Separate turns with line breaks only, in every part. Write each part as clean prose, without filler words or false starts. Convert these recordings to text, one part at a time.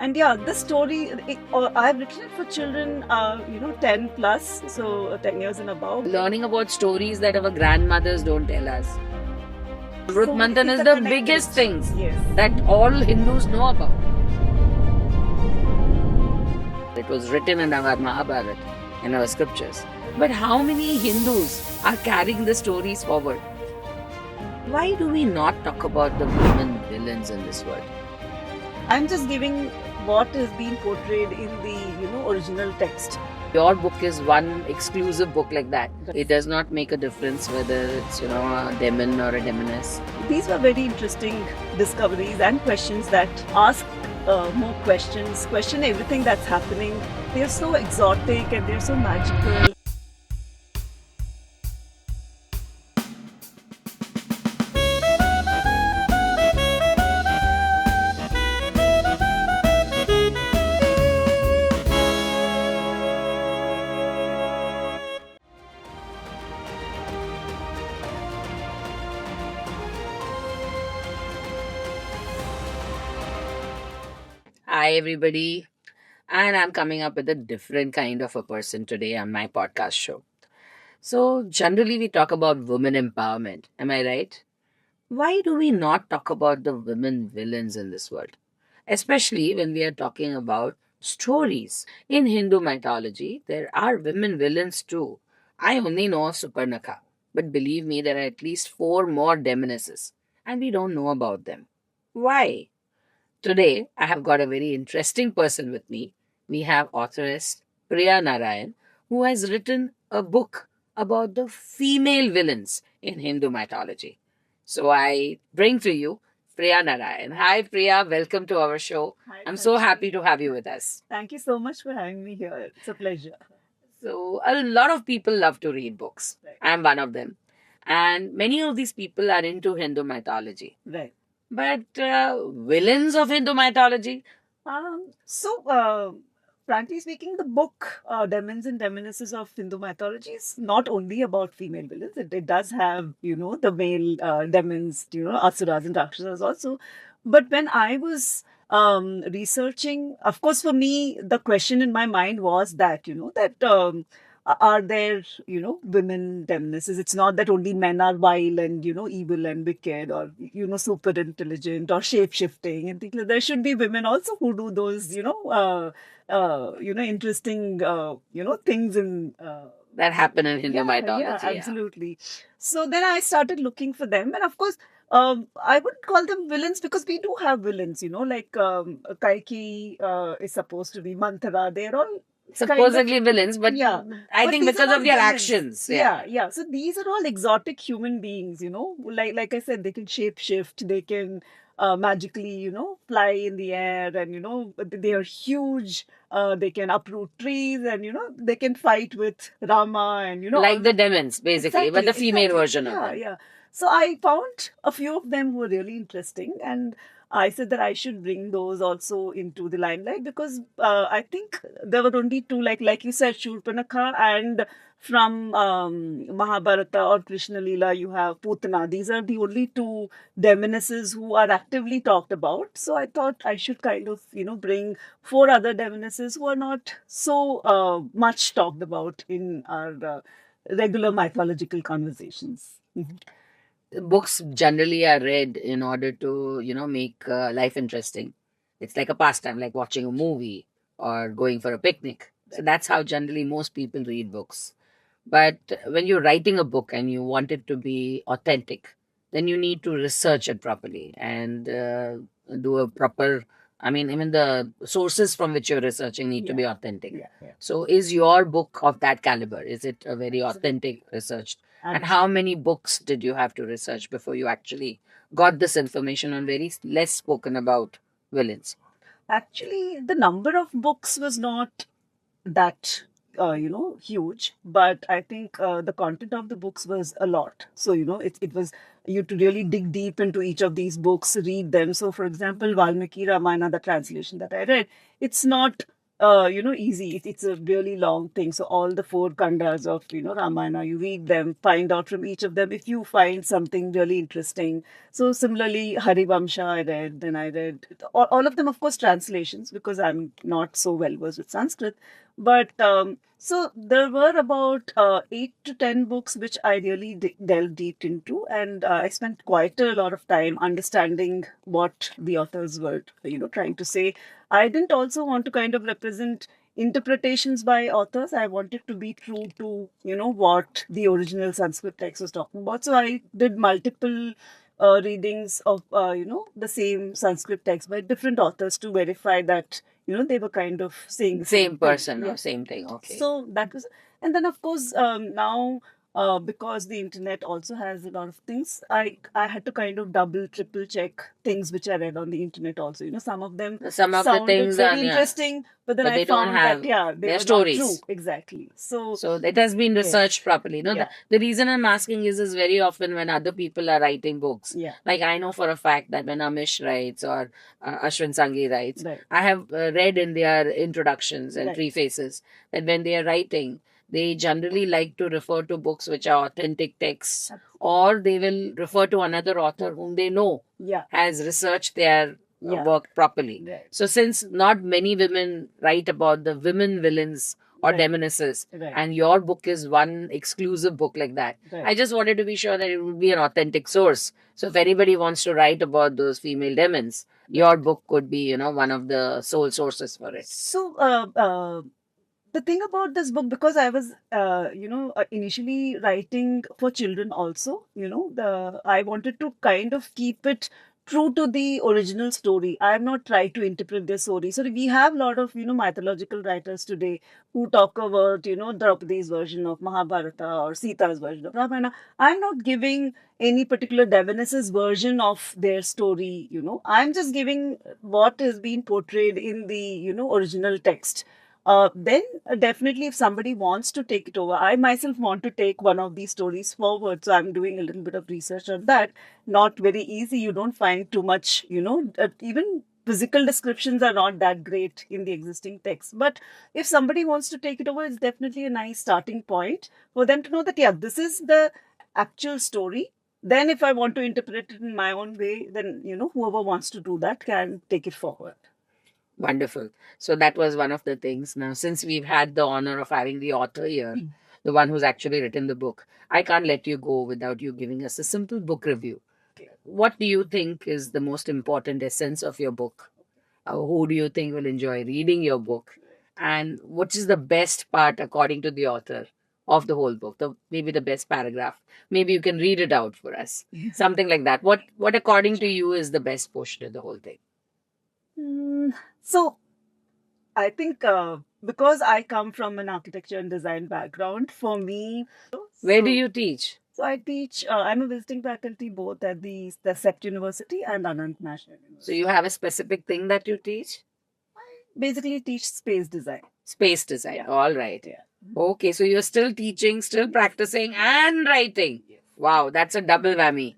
And yeah, this story, I've written it for children, 10 plus, so 10 years and above.
Learning about stories that our grandmothers don't tell us. Amrut
So
Manthan is the biggest things
Yes.
that all Hindus know about. It was written in our Mahabharata, in our scriptures. But how many Hindus are carrying the stories forward? Why do we not talk about the women villains in this world?
I'm just giving what is being portrayed in the original text.
Your book is one exclusive book like that. It does not make a difference whether it's a demon or a demoness.
These were very interesting discoveries and questions that ask more questions, question everything that's happening. They're so exotic and they're so magical.
Hi, everybody. And I'm coming up with a different kind of a person today on my podcast show. So, generally, we talk about women empowerment. Am I right? Why do we not talk about the women villains in this world? Especially when we are talking about stories. In Hindu mythology, there are women villains too. I only know of Suparnakha, but believe me, there are at least 4 more demonesses, and we don't know about them. Why? Today, I have got a very interesting person with me. We have authoress Priya Narayan, who has written a book about the female villains in Hindu mythology. So I bring to you Priya Narayan. Hi, Priya. Welcome to our show.
Hi,
I'm so
Sakshi.
happy to have you with us.
Thank you so much for having me here. It's a pleasure.
So, a lot of people love to read books.
Right.
I'm one of them. And many of these people are into Hindu mythology.
Right.
But villains of Hindu mythology?
Frankly speaking, the book Demons and Demonesses of Hindu Mythology is not only about female villains. It does have, the male demons, asuras and rakshasas also. But when I was researching, of course, for me, the question in my mind was that, are there, women demonesses? It's not that only men are vile and, evil and wicked or, super intelligent or shape shifting and things like that. There should be women also who do those, interesting, things in.
That happen in Hindu mythology.
Yeah, absolutely. So then I started looking for them. And of course, I wouldn't call them villains because we do have villains, like Kaiki is supposed to be Manthara. They're all
Supposedly villains, but
yeah.
I
But
think
these are
because
all
of their
villains.
actions.
Yeah. So these are all exotic human beings, like I said, they can shape shift, they can magically, fly in the air, and they are huge. They can uproot trees, and they can fight with Rama, and
Like the demons, basically, but the female version of them.
Yeah. So I found a few of them who were really interesting, and I said that I should bring those also into the limelight because I think there were only two, like you said, Shurpanakha, and from Mahabharata or Krishna Leela, you have Putana. These are the only two demonesses who are actively talked about. So I thought I should kind of, bring 4 other demonesses who are not so much talked about in our regular mythological conversations.
Books generally are read in order to, make life interesting. It's like a pastime, like watching a movie or going for a picnic. So that's how generally most people read books. But when you're writing a book and you want it to be authentic, then you need to research it properly and do a proper. I mean, even the sources from which you're researching need to be authentic.
Yeah.
So, is your book of that caliber? Is it a very authentic research? And how many books did you have to research before you actually got this information on very less spoken about villains?
Actually, the number of books was not that huge, but I think the content of the books was a lot. So it was you to really dig deep into each of these books, read them. So for example, Valmiki Ramayana, the translation that I read, it's not easy. It's a really long thing. So all the four kandas of, Ramayana, you read them, find out from each of them if you find something really interesting. So similarly, Harivamsha I read, then I read all of them, of course, translations because I'm not so well versed with Sanskrit. But so there were about 8 to 10 books which I really delved deep into, and I spent quite a lot of time understanding what the authors were, trying to say. I didn't also want to kind of represent interpretations by authors. I wanted to be true to, what the original Sanskrit text was talking about. So I did multiple readings of, the same Sanskrit text by different authors to verify that, they were kind of saying the same
Same
thing.
person
Yeah.
or same thing. Okay.
So that was, and then of course now because the internet also has a lot of things, I had to kind of double, triple check things which I read on the internet also. Some of them
Some of the
sounded
things are,
very
yeah,
interesting, but then
but
I
they don't
found that
have
yeah, they
their
were not true.
stories.
Exactly. So
So it has been
yes,
researched properly. No,
yeah,
the reason I'm asking is very often when other people are writing books.
yeah,
Like I know for a fact that when Amish writes or Ashwin Sanghi writes,
right,
I have read in their introductions and
right,
prefaces that when they are writing, they generally like to refer to books which are authentic texts, or they will refer to another author whom they know
yeah,
has researched their
yeah,
work properly.
right,
So since not many women write about the women villains or
right,
demonesses,
right,
and your book is one exclusive book like that,
right.
I just wanted to be sure that it would be an authentic source. So if anybody wants to write about those female demons, your book could be, one of the sole sources for it.
So the thing about this book, because I was initially writing for children also, the I wanted to kind of keep it true to the original story. I have not tried to interpret their story. So we have a lot of mythological writers today who talk about Draupadi's version of Mahabharata or Sita's version of Ramayana. I'm not giving any particular Devaness's version of their story. I'm just giving what is being portrayed in the original text. Then definitely, if somebody wants to take it over, I myself want to take one of these stories forward. So I'm doing a little bit of research on that. Not very easy. You don't find too much, even physical descriptions are not that great in the existing text. But if somebody wants to take it over, it's definitely a nice starting point for them to know that, yeah, this is the actual story. Then, if I want to interpret it in my own way, then, whoever wants to do that can take it forward.
Wonderful. So that was one of the things. Now, since we've had the honor of having the author here, the one who's actually written the book, I can't let you go without you giving us a simple book review. What do you think is the most important essence of your book? Who do you think will enjoy reading your book? And what is the best part, according to the author, of the whole book? Maybe the best paragraph. Maybe you can read it out for us. Something like that. What according to you, is the best portion of the whole thing?
So I think because I come from an architecture and design background, for me,
Where do
so
you teach?
so I teach. I'm a visiting faculty both at the SEPT University and Anant National
So
University.
you have a specific thing that you teach?
Basically, teach space design.
Space design.
Yeah.
All right.
Yeah.
Okay, so you're still teaching, still practicing, and writing. Wow, that's a double whammy.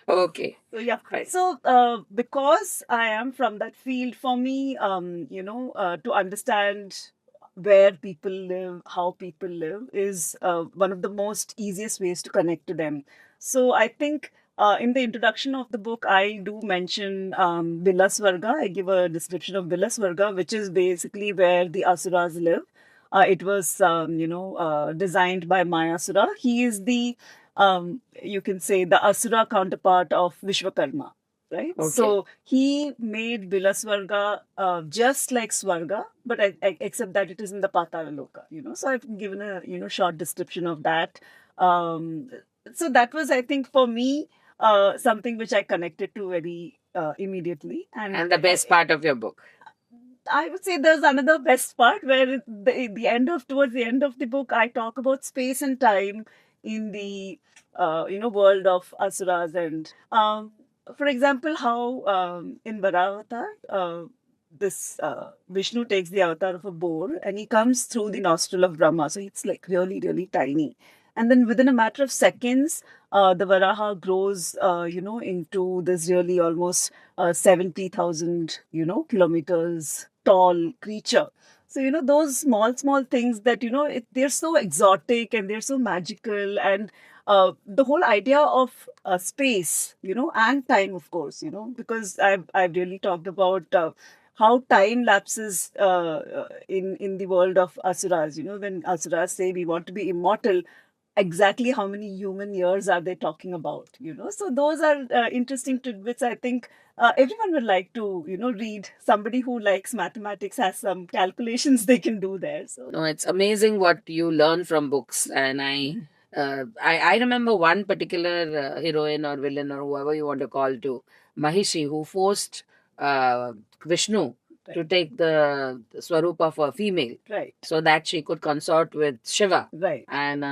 Okay.
So yeah.
Right.
So because I am from that field, for me, to understand where people live, how people live, is one of the most easiest ways to connect to them. So I think in the introduction of the book, I do mention Vilasvarga. I give a description of Vilasvarga, which is basically where the Asuras live. It was, designed by Mayasura. He is the, you can say, the Asura counterpart of Vishwakarma. Right.
Okay.
So he made Vilasvarga just like Swarga, but except that it is in the Patala Loka. So I've given a short description of that. So that was, I think, for me, something which I connected to very immediately.
And the best part of your book?
I would say there's another best part where towards the end of the book, I talk about space and time in the world of asuras, and for example, how in Varavatar, this Vishnu takes the avatar of a boar and he comes through the nostril of Brahma, so it's like really really tiny, and then within a matter of seconds, the Varaha grows, into this really almost 70,000 kilometers tall creature. So, those small things that, they're so exotic and they're so magical. And the whole idea of space, and time, of course, because I've really talked about how time lapses in the world of asuras. When asuras say we want to be immortal, exactly how many human years are they talking about? So those are interesting tidbits. I think everyone would like to read. Somebody who likes mathematics has some calculations they can do there. So
No, it's amazing what you learn from books. And I remember one particular heroine or villain or whoever you want to call to Mahishi, who forced uh, Vishnu to
right,
take the Swarup of a female
right,
so that she could consort with Shiva.
right,
And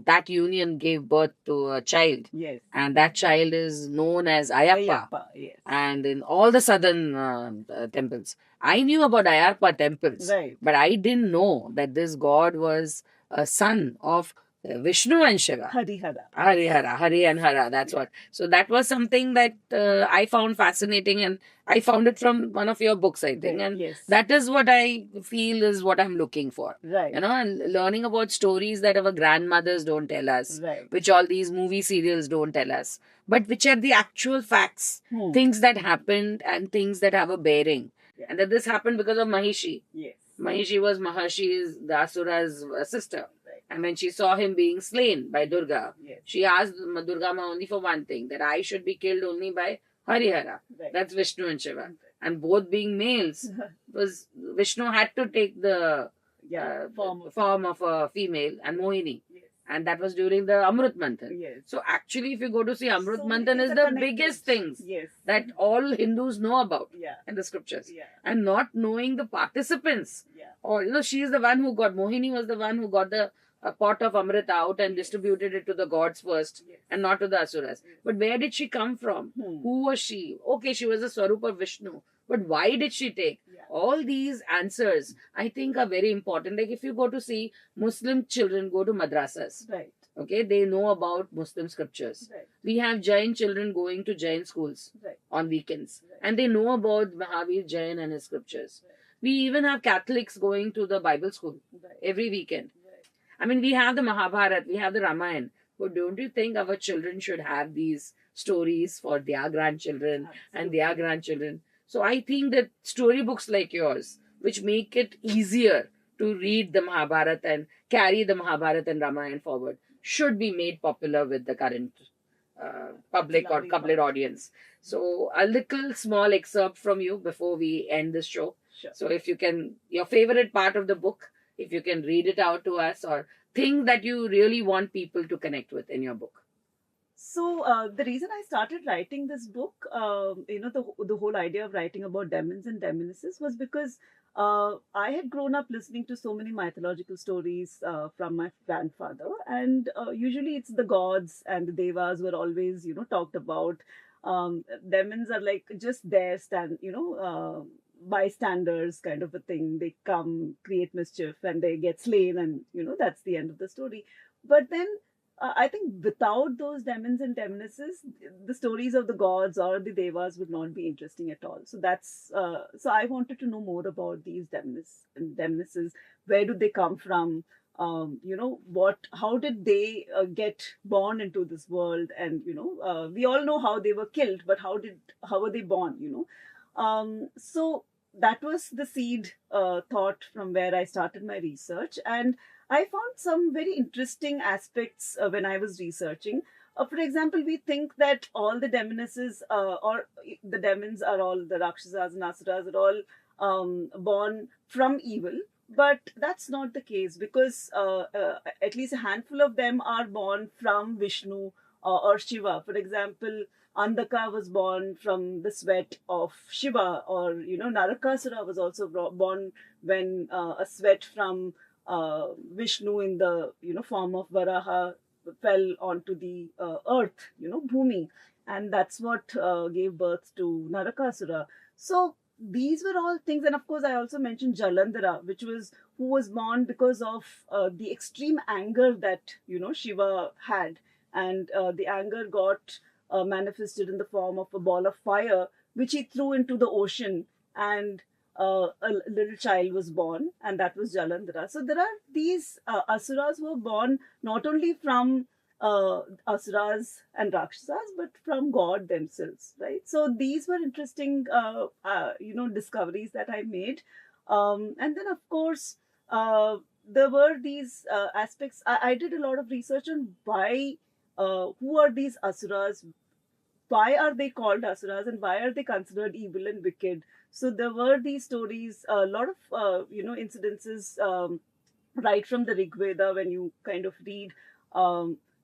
that union gave birth to a child.
yes,
And that child is known as Ayappa.
Ayappa, yes,
And in all the southern temples, I knew about Ayappa temples,
right,
but I didn't know that this god was a son of Vishnu and Shiva.
Harihara,
Harihara, Hari and Hara, that's
yeah,
what. So that was something that I found fascinating, and I found it from one of your books, I think.
right,
And
yes,
that is what I feel is what I'm looking for.
right,
And learning about stories that our grandmothers don't tell us,
right,
which all these movie serials don't tell us, but which are the actual facts,
hmm,
things that happened and things that have a bearing.
yeah,
And that this happened because of Mahishi.
yes,
Mahishi was Mahashi's, the Asura's sister.
right,
And when she saw him being slain by Durga,
yes,
she asked Durga Ma only for one thing, that I should be killed only by Harihara.
right,
That's Vishnu and Shiva. And both being males, was Vishnu had to take the
yeah,
form of a female and Mohini.
yes,
And that was during the Amrut Manthan.
yes.
So actually, if you go to see Amrut
So many
Manthan,
things
is
are
the
connected.
biggest things
Yes.
that all Hindus know about
Yeah.
in the scriptures.
Yeah.
And not knowing the participants.
Yeah.
Or, she is the one who got, Mohini was the one who got the pot of Amrit out and distributed it to the gods first
Yes.
and not to the Asuras. But where did she come from? Who was she? Okay, she was a Swarup of Vishnu. But why did she take?
Yeah.
All these answers, I think, are very important. Like if you go to see Muslim children go to madrasas,
Right.
okay, they know about Muslim scriptures.
Right.
We have Jain children going to Jain schools
Right.
on weekends,
Right.
and they know about Mahavir Jain and his scriptures.
Right.
We even have Catholics going to the Bible school
Right.
every weekend.
Right.
I mean, we have the Mahabharata, we have the Ramayana, but don't you think our children should have these stories for their grandchildren and their
Absolutely.
grandchildren? So I think that storybooks like yours, which make it easier to read the Mahabharata and carry the Mahabharata and Ramayana forward, should be made popular with the current public or
Lovely
public
thought.
audience. So a little small excerpt from you before we end this show.
Sure.
So if you can, your favorite part of the book, if you can read it out to us, or thing that you really want people to connect with in your book.
So the reason I started writing this book, the whole idea of writing about demons and demonesses was because I had grown up listening to so many mythological stories from my grandfather, and usually it's the gods and the devas were always talked about. Demons are like just there, bystanders kind of a thing. They come, create mischief, and they get slain, and that's the end of the story. But then I think without those demons and demonesses, the stories of the gods or the devas would not be interesting at all. So that's so I wanted to know more about these demons and demonesses. Where do they come from? How did they get born into this world? And we all know how they were killed, but how were they born? So that was the seed thought from where I started my research, and I found some very interesting aspects when I was researching. For example, we think that all the demonesses or the demons are all the Rakshasas and Asuras are all born from evil. But that's not the case because at least a handful of them are born from Vishnu or Shiva. For example, Andaka was born from the sweat of Shiva, or Narakasura was also born when a sweat from Vishnu in the form of Varaha fell onto the earth, Bhumi, and that's what gave birth to Narakasura. So these were all things, and of course, I also mentioned Jalandhara, who was born because of the extreme anger that Shiva had, and the anger got manifested in the form of a ball of fire, which he threw into the ocean, and a little child was born, and that was Jalandhara. So there are these asuras who were born not only from asuras and rakshasas, but from God themselves, right? So these were interesting, discoveries that I made. And then, of course, there were these aspects. I did a lot of research on why, who are these asuras, why are they called asuras, and why are they considered evil and wicked. So there were these stories, a lot of incidences, right from the Rig Veda, when you kind of read,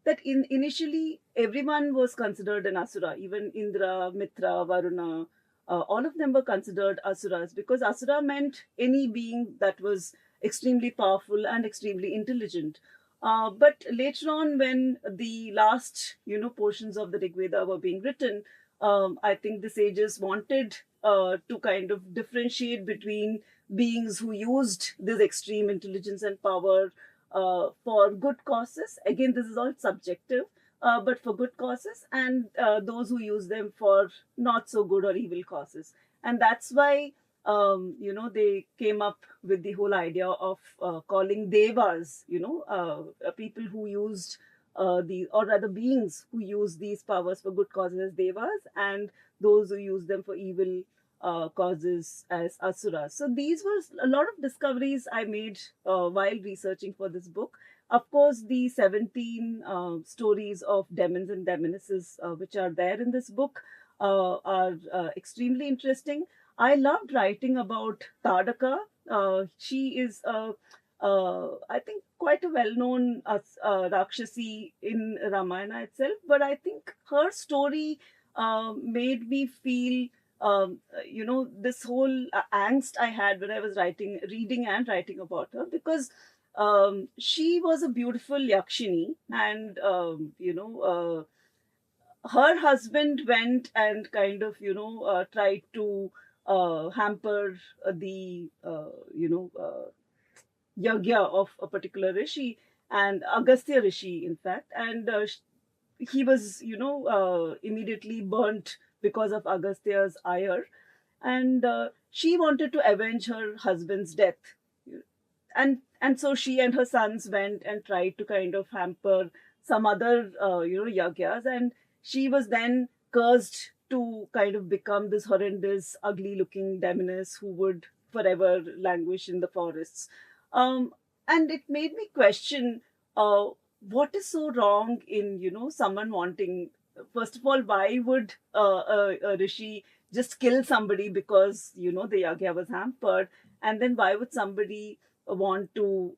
that initially everyone was considered an asura, even Indra, Mitra, Varuna. All of them were considered asuras, because asura meant any being that was extremely powerful and extremely intelligent. But later on, when the last, portions of the Rig Veda were being written, I think the sages wanted to kind of differentiate between beings who used this extreme intelligence and power for good causes. Again, this is all subjective, but for good causes, and those who use them for not so good or evil causes. And that's why, they came up with the whole idea of calling devas, people who used or rather beings who use these powers for good causes as devas, and those who use them for evil causes as asuras. So these were a lot of discoveries I made while researching for this book. Of course, the 17 stories of demons and demonesses which are there in this book are extremely interesting. I loved writing about Tadaka. She is I think, quite a well-known Rakshasi in Ramayana itself, but I think her story made me feel, this whole angst I had when I was reading and writing about her, because she was a beautiful Yakshini, and her husband went and kind of, tried to hamper the, yagya of a particular rishi, and Agastya rishi, in fact, and he was, immediately burnt because of Agastya's ire, and she wanted to avenge her husband's death, and so she and her sons went and tried to kind of hamper some other yagyas, and she was then cursed to kind of become this horrendous, ugly looking demoness who would forever languish in the forests. um, and it made me question, uh, what is so wrong in, someone wanting, first of all, why would a rishi just kill somebody because, the yagya was hampered, and then why would somebody want to,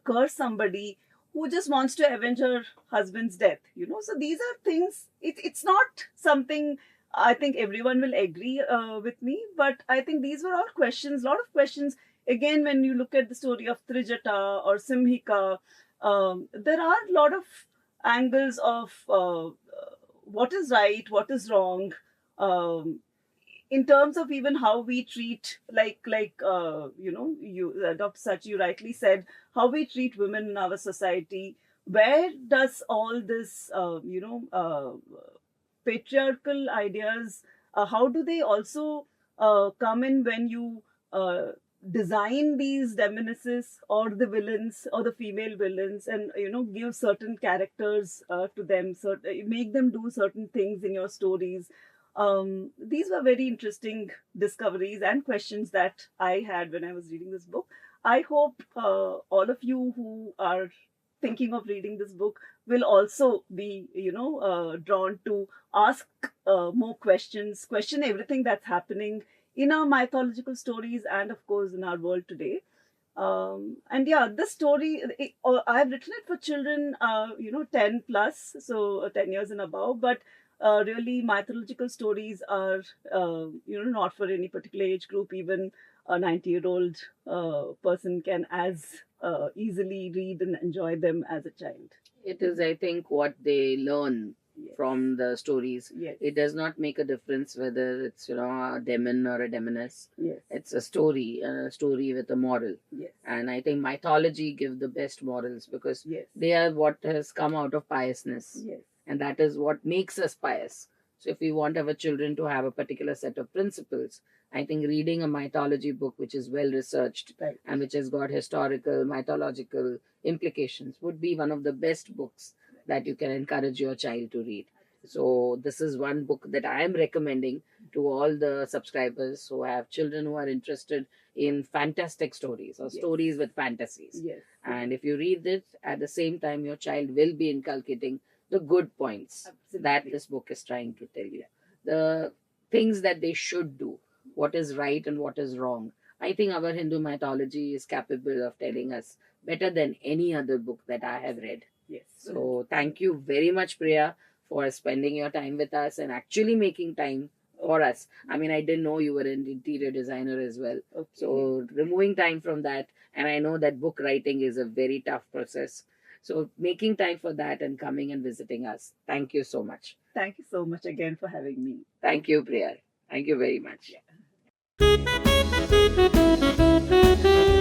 curse somebody who just wants to avenge her husband's death? So these are things. It's not something I think everyone will agree with me, but I think these were all questions, a lot of questions. Again, when you look at the story of Trijata or Simhika, there are a lot of angles of what is right, what is wrong, um, in terms of even how we treat, you, Dr. Sachi, you rightly said, how we treat women in our society. Where does all this patriarchal ideas, how do they also come in when you uh, design these demonesses or the villains or the female villains, and give certain characters to them, make them do certain things in your stories? These were very interesting discoveries and questions that I had when I was reading this book. I hope all of you who are thinking of reading this book will also be, drawn to ask more questions, question everything that's happening in our mythological stories, and of course in our world today. And yeah, this story, I've written it for children, 10 plus, so 10 years and above. But really, mythological stories are, not for any particular age group. Even a 90-year-old person can as easily read and enjoy them as a child.
It is, I think, what they learn
Yes.
from the stories.
Yes.
It does not make a difference whether it's, a demon or a demoness.
Yes.
It's a story with a moral.
Yes.
And I think mythology give the best morals, because
Yes.
they are what has come out of piousness.
Yes.
And that is what makes us pious. So if we want our children to have a particular set of principles, I think reading a mythology book which is well researched
Right.
and which has got historical, mythological implications would be one of the best books that you can encourage your child to read. So this is one book that I am recommending to all the subscribers who have children who are interested in fantastic stories or
Yes.
stories with fantasies.
Yes.
And if you read it at the same time, your child will be inculcating the good points that
Absolutely.
this book is trying to tell you. The things that they should do, what is right and what is wrong. I think our Hindu mythology is capable of telling us better than any other book that I have read.
Yes.
So thank you very much, Priya, for spending your time with us and actually making time for us. I mean, I didn't know you were an interior designer as well.
Okay.
So removing time from that, and I know that book writing is a very tough process. So making time for that and coming and visiting us. Thank you so much.
Thank you so much again for having me.
Thank you, Priya. Thank you very much.
Yeah.